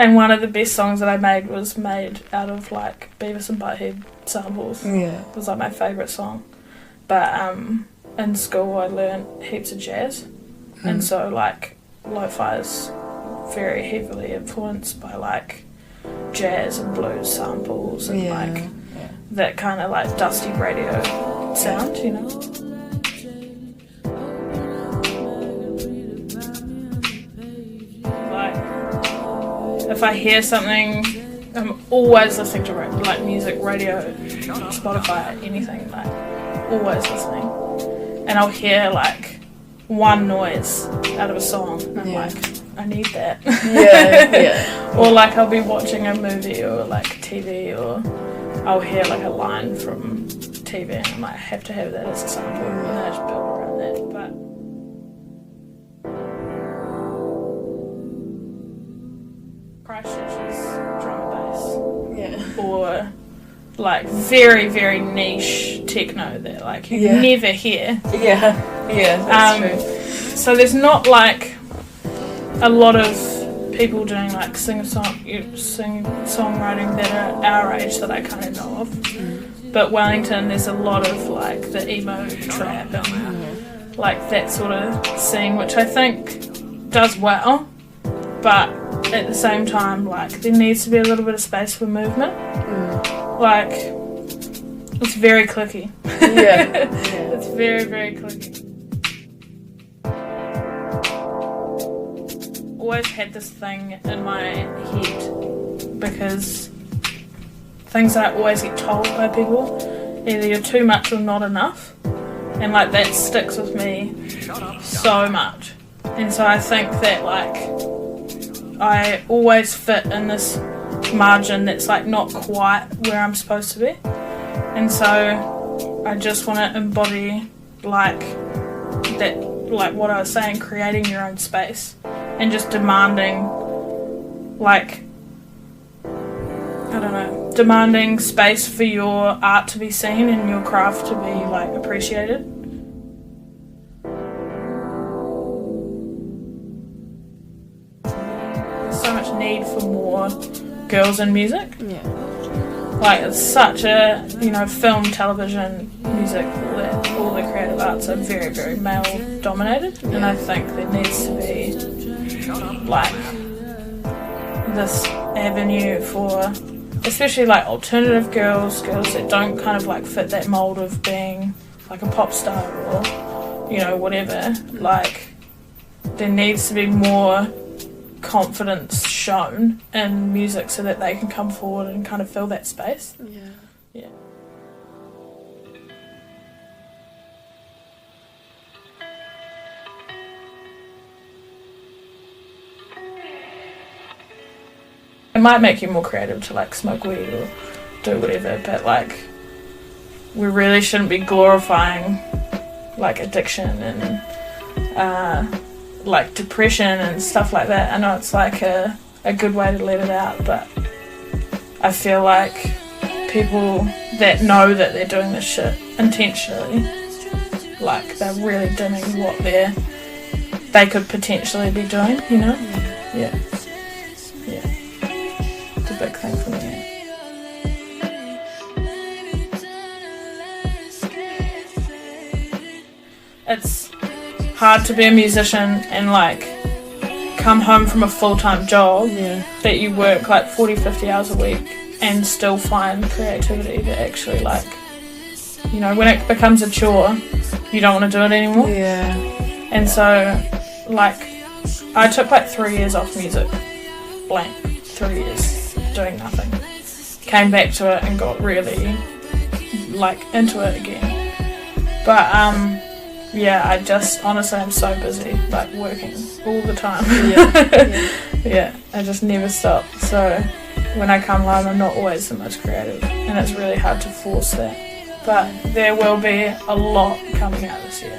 And one of the best songs that I made was made out of like Beavis and Butthead samples. Yeah. It was like my favourite song. But in school I learned heaps of jazz. And so like lo-fi is very heavily influenced by like jazz and blues samples and like that kind of like dusty radio sound, you know. Like if I hear something, I'm always listening to like music, radio, Spotify, anything, like always listening. And I'll hear like one noise out of a song and I'm like, I need that. Or like I'll be watching a movie or like TV, or I'll hear like a line from TV and I'm like, I have to have that as a sample, and I just build around that. But Christchurch's drum and bass, or like very, very niche techno that like you never hear. That's true. So there's not like a lot of people doing like songwriting that are our age that I kind of know of. But Wellington, there's a lot of like the emo trap and like that sort of scene, which I think does well. But at the same time, like there needs to be a little bit of space for movement. Like it's very clicky. It's very, very clicky. Always had this thing in my head because things that I always get told by people, either you're too much or not enough, and like that sticks with me so much. And so I think that like I always fit in this margin that's like not quite where I'm supposed to be, and so I just want to embody like that, like what I was saying, creating your own space and just demanding like, I don't know, demanding space for your art to be seen and your craft to be like appreciated. There's so much need for more girls in music. Like it's such a, you know, film, television, music, all the creative arts are very, very male dominated, and I think there needs to be like this avenue for especially like alternative girls that don't kind of like fit that mold of being like a pop star or, you know, whatever. Like there needs to be more confidence shown in music so that they can come forward and kind of fill that space. Yeah. It might make you more creative to like smoke weed or do whatever, but like we really shouldn't be glorifying like addiction and like depression and stuff like that. I know it's like a good way to let it out, but I feel like people that know that they're doing this shit intentionally, like they're really dimming what they could potentially be doing, you know? Yeah. It's a big thing for me. It's hard to be a musician and like come home from a full-time job that you work like 40-50 hours a week and still find creativity that actually, like, you know, when it becomes a chore you don't want to do it anymore. And so like I took like 3 years off music, blank, 3 years doing nothing, came back to it and got really like into it again. But yeah, I just honestly I'm so busy, like working all the time. Yeah, I just never stop. So when I come home I'm not always so much creative, and it's really hard to force that. But there will be a lot coming out this year.